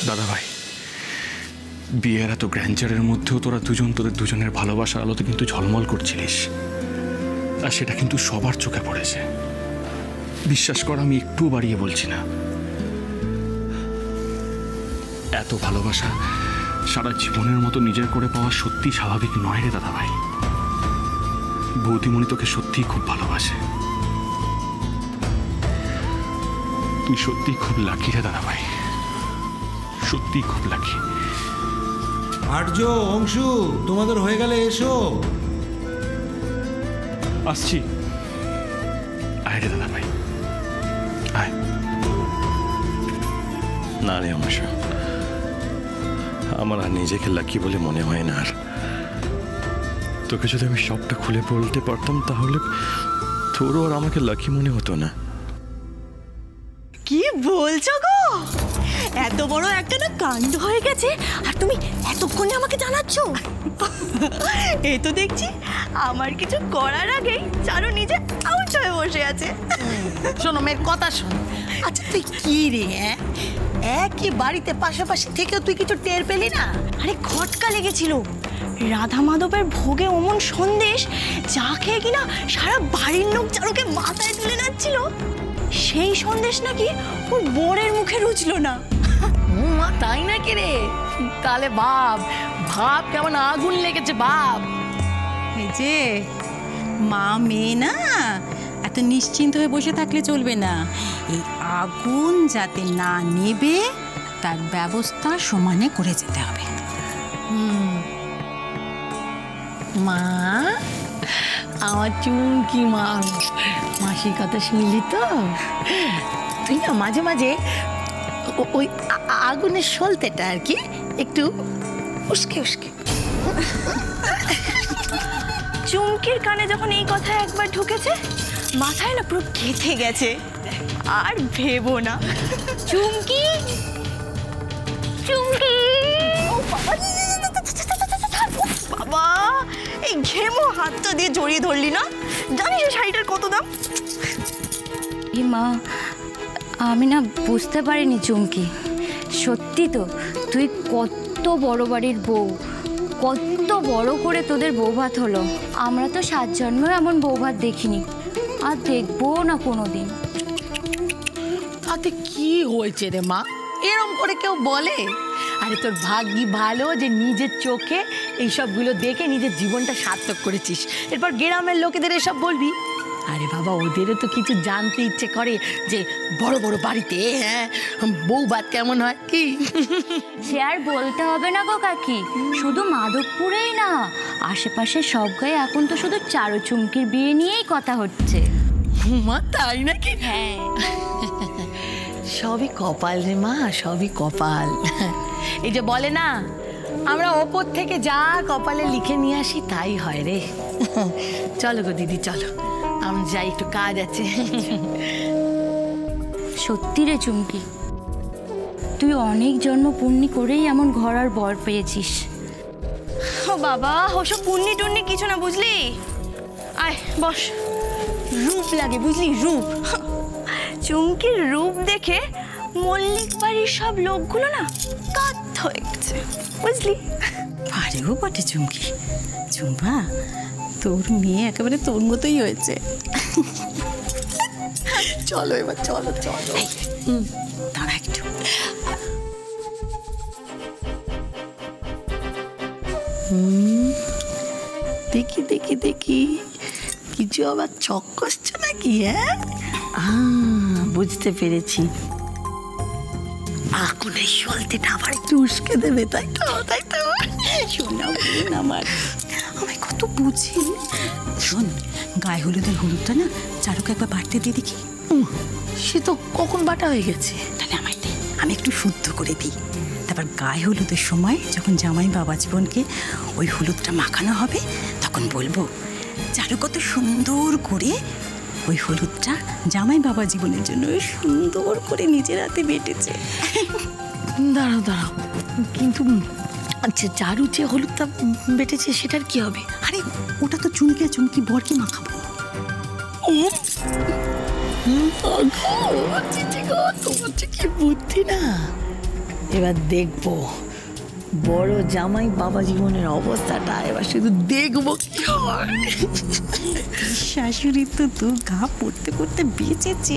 দাদা ভাই, বিয়ের এত গ্র্যান্ডচারের মধ্যেও তোরা দুজন তোদের দুজনের ভালোবাসার আলোতে কিন্তু ঝলমল করছিলিস, আর সেটা কিন্তু সবার চোখে পড়েছে। বিশ্বাস কর, আমি একটু বাড়িয়ে বলছি না। এত ভালোবাসা সারা জীবনের মতো নিজের করে পাওয়া সত্যি স্বাভাবিক নয় রে দাদা ভাই। বৌদিমণি তোকে সত্যিই খুব ভালোবাসে। তুই সত্যিই খুব লাকি রে দাদা ভাই, সত্যিই খুব লাকি। আর্য, অংশু, তোমাদের হয়ে গেলে এসো। আসছি। আয় রে দাদা ভাই, আয়। না রে অংশ, আমার আর নিজেকে লাকি বলে মনে হয় না। আর তোকে যদি আমি সবটা খুলে বলতে পারতাম তাহলে তোরও আর আমাকে লাকি মনে হতো না। কি বলছো গো? এত বড় একটা না কাণ্ড হয়ে গেছে, আর তুমি এতক্ষণে আমাকে জানাচ্ছ? এই তো দেখছি আমার কিছু করার আগেই চারু নিজে আউট হয়ে বসে আছে। শোনো, মেয়ের কথা শোন। আচ্ছা তুই কি রে, একই বাড়িতে পাশাপাশি থেকেও তুই কিছু টের পেলি না? আরে খটকা লেগেছিল। রাধা মাধবের ভোগে অমন সন্দেশ যা খেয়ে কিনা সারা বাড়ির লোক চারুকে মাথায় তুলে নাচ্ছিল, সেই সন্দেশ নাকি ওর বরের মুখে রুচলো না। মা, তাই নাকি রে? তাহলে ভাব ভাব কেমন আগুন লেগেছে, ভাব। এই যে মা মেয়ে না, এত নিশ্চিন্ত হয়ে বসে থাকলে চলবে না। এই আগুন যাতে না নেবে তার ব্যবস্থা সমানে করে যেতে হবে। মা, আমার চুমকি মা, মাসির কথা শুনলি তো? তুই না মাঝে মাঝে ওই আগুনের সলতেটা আর কি একটু উস্কে উস্কে। চুমকির কানে যখন এই কথা একবার ঢুকেছে, মাথায় না পুরো গেঁথে গেছে। আর ভেবো না। চুমকি, চুমকি, বাবা, এই ঘেমো হাতটা দিয়ে জড়িয়ে ধরলি না? জানিস এই শাড়িটার কত দাম? মা, আমি না বুঝতে পারিনি চুমকি। সত্যি তো, তুই কত বড় বাড়ির বউ, কত বড় করে তোদের বৌভাত হলো। আমরা তো 7 জন্মেও এমন বৌভাত দেখিনি, আর দেখবো না কোনোদিন। তাতে কি হয়েছে রে মা, এরম করে কেউ বলে? আরে তোর ভাগ্যি ভালো যে নিজের চোখে এইসবগুলো দেখে নিজের জীবনটা সার্থক করেছিস। এরপর গ্রামের লোকেদের এসব বলবি? আরে বাবা, ওদেরও তো কিছু জানতে ইচ্ছে করে যে বড় বড় বাড়িতে বউ ভাত কেমন হয় কি। সে আর বলতে হবে না গো কাকি, শুধু মাধবপুরেই না, আশেপাশে সব গায়ে এখন তো শুধু চারু চুমকির বিয়ে নিয়েই কথা হচ্ছে। মা, তাই নাকি? হ্যাঁ, সবই কপাল রে মা, সবই কপাল। এই যে বলে না, আমরা ওপর থেকে যা কপালে লিখে নিয়ে আসি তাই হয় রে। চলো গো দিদি, চলো আমরা যাই, একটু কাজ আছে। সত্যি রে চুমকি, তুই অনেক জন্ম পুণ্যি করেই এমন ঘর আর বর পেয়েছিস। ও বাবা, ওসব পুণ্যি টুন্নি কিছু না, বুঝলি? আয় বস। রূপ লাগে বুঝলি, রূপ। চুমকির রূপ দেখে মল্লিক বাড়ির সব লোকগুলো না কাত হয়ে গেছে, বুঝলি? পারেও বটে চুমকি। চুম্পা, তোর মেয়ে একেবারে তোর মতোই হয়েছে। চলো এবার, চলো চলো। দাঁড়া একটু। দেখি দেখি দেখি, কিছু আবার চক কষছো নাকি? বুঝতে পেরেছি, আগুনের সলতেটা আবার একটু উস্কে দেবে, তাই তো? তাই তো? শোনা বোন আমার, আমায় কত বুঝি। শোন, গায়ে হলুদের হলুদটা না চারুকে একবার বাড়তে দিয়ে দেখি। সে তো কখন বাটা হয়ে গেছে। তাহলে আমায় দে, আমি একটু শুদ্ধ করে দিই। তারপর গায়ে হলুদের সময় যখন জামাই বাবা জীবনকে ওই হলুদটা মাখানো হবে, তখন বলবো চারু কত সুন্দর করে ওই হলুদটা জামাই বাবা জীবনের জন্য সুন্দর করে নিজের হাতে বেটেছে। দাঁড়াও দাঁড়াও, কিন্তু আচ্ছা চারু যে হলুদটা বেটেছে সেটার কি হবে? আরে ওটা তো চুমকি আর চুমকি বরকে মাখাবো। তোমার যে কি বুদ্ধি না! এবার দেখবো বড় জামাই বাবা জীবনের অবস্থাটা, এবার শুধু দেখবো কি হয়। শাশুড়ি তো দু ঘা পড়তে পড়তে বেঁচেছে,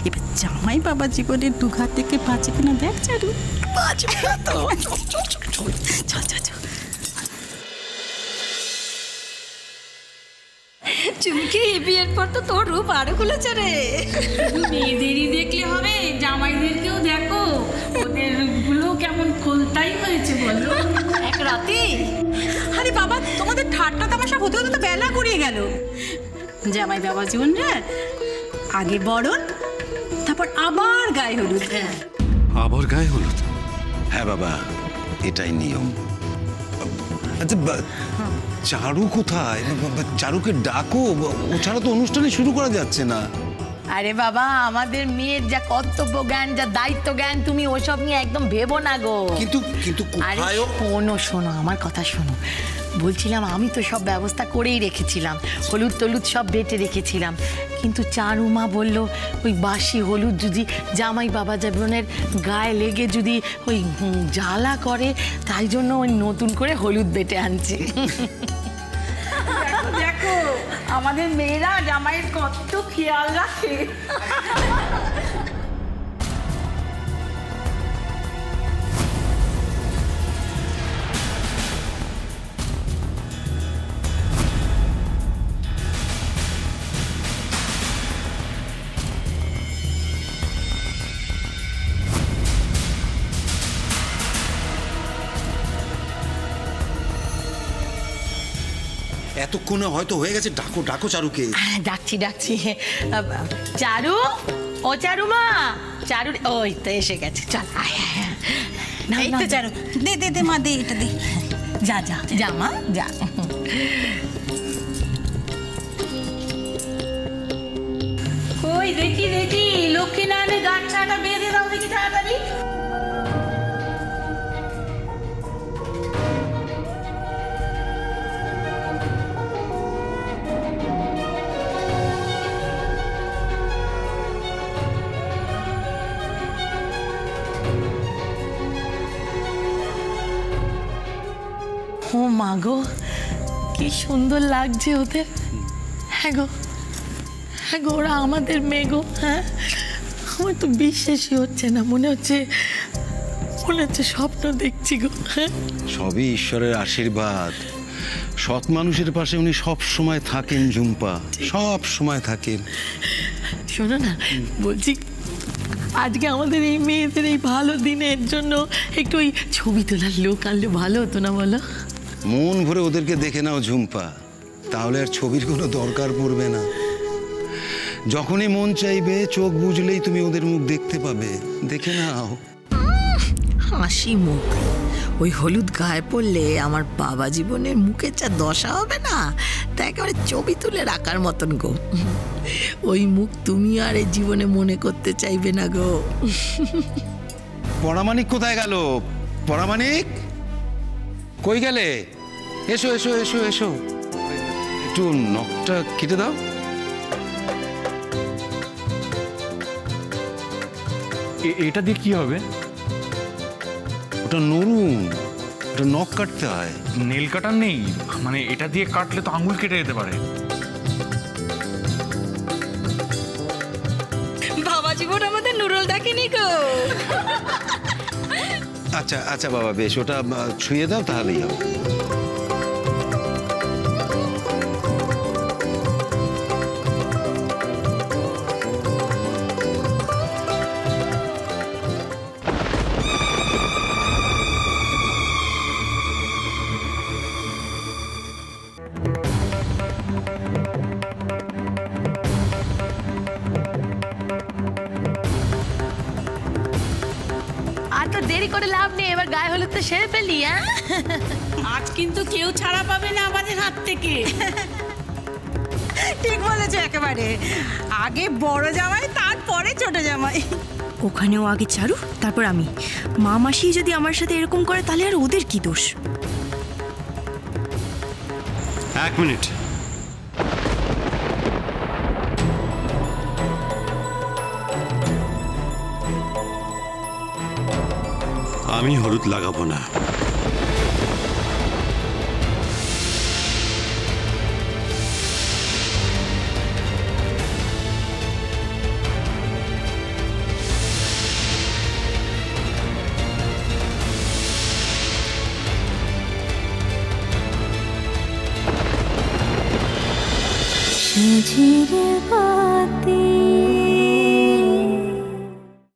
এবার জামাই বাবা জীবনের দু ঘা থেকে বাঁচে কিনা দেখ চারু। বাঁচবে না তো। চল চল চল চল চল চল। চুমকি, বিয়ের পর তো তোর রূপ আরো খুলেছে রে। মেয়েদেরই দেখলে হবে, জামাইদেরকেও দেখো, ওদের রূপগুলো কেমন খোলতাই হয়েছে বলো। এক রাতে আরে বাবা, তোমাদের ঠাট্টা তামাশা হতে হতে তো বেলা গড়িয়ে গেল। জামাই বাবা জীবন রে, আগে বরণ, তারপর আবার গায়ে হলুদ। আবার গায়ে হলুদ? হ্যাঁ বাবা, এটাই নিয়ম। আচ্ছা, চারু কোথায়? চারুকে ডাকো, ও ছাড়া তো অনুষ্ঠানে শুরু করা যাচ্ছে না। আরে বাবা, আমাদের মেয়ের যা কর্তব্য জ্ঞান, যা দায়িত্ব জ্ঞান, তুমি ওসব নিয়ে একদম ভেবো না গো। কিন্তু কিন্তু আরে কোথায় ও? শোনো আমার কথা শোনো। বলছিলাম আমি তো সব ব্যবস্থা করেই রেখেছিলাম, হলুদ টলুদ সব বেটে রেখেছিলাম, কিন্তু চারুমা বলল ওই বাসি হলুদ যদি জামাই বাবা জীবনের গায়ে লেগে যদি ওই জ্বালা করে, তাই জন্য ওই নতুন করে হলুদ বেটে আনছে। দেখো আমাদের মেয়েরা জামাইয়ের কত খেয়াল রাখে। এতক্ষণে হয়তো হয়ে গেছে, ডাকো ডাকো চারুকে। ডাকছি ডাকছি। চারু, ও চারুমা, চারু, ওই তো এসে গেছে। চল আয় আয় আয়। এই তো চারু, দে দে দে মা, দে এটা দে। যা যা যা মা যা। কই দেখি দেখি, লক্ষ্মী নারায়ণের গাছটা বেঁধে দাও দেখি তাড়াতাড়ি। ও মা গো, কি সুন্দর লাগছে ওদের। হ্যাঁ গো, হ্যাঁ গো, ওরা আমাদের মেয়ে গো। হ্যাঁ, আমার তো বিশ্বাসই হচ্ছে না, মনে হচ্ছে স্বপ্ন দেখছি গো। হ্যাঁ, সবই ঈশ্বরের আশীর্বাদ। সৎ মানুষের পাশে উনি সব সময় থাকেন ঝুম্পা, সব সময় থাকেন। শোনো না, বলছি আজকে আমাদের এই মেয়েদের এই ভালো দিনের জন্য একটু ওই ছবি তোলার লোক আনলে ভালো হতো না বলো? মন ভরে ওদেরকে দেখে নাও ঝুম্পা, তাহলে আর ছবির কোনো দরকার পড়বে না। যখনই মন চাইবে, চোখ বুঝলেই তুমি ওদের মুখ দেখতে পাবে, দেখে নাও। হাসি মুখ, ওই হলুদ গায়ে পড়লে আমার বাবা জীবনের মুখের যা দশা হবে না, তা একেবারে ছবি তুলে রাখার মতন গো। ওই মুখ তুমি আর এই জীবনে মনে করতে চাইবে না গো। পরামানিক কোথায় গেল? পরামানিক কই গেলে? এসো এসো এসো এসো, একটু নখটা কেটে দাও। এটা দিয়ে কি হবে? ওটা নরুন, ওটা নখ কাটতে হয়। নেল কাটার নেই, মানে এটা দিয়ে কাটলে তো আঙুল কেটে যেতে পারে। বাবা জীবন আমাদের নুরুল ডাকেনি গো। আচ্ছা আচ্ছা বাবা, বেশ, ওটা ছুঁয়ে দাও, তাহলেই হবে। আর তো দেরি করে লাভ নেই, এবার গায়ে হলুদ তো সেরে ফেলি। হ্যাঁ, আজ কিন্তু কেউ ছাড়া পাবে না আমাদের হাত থেকে। ঠিক বলেছো একেবারে, আগে বড় জামাই, তারপরে ছোট জামাই। ওখানেও আগে চারু, তারপর আমি। মা মাসি যদি আমার সাথে এরকম করে, তাহলে আর ওদের কি দোষ? এক মিনিট। আমি হলুদ লাগাবো না। ঝিরে বাতি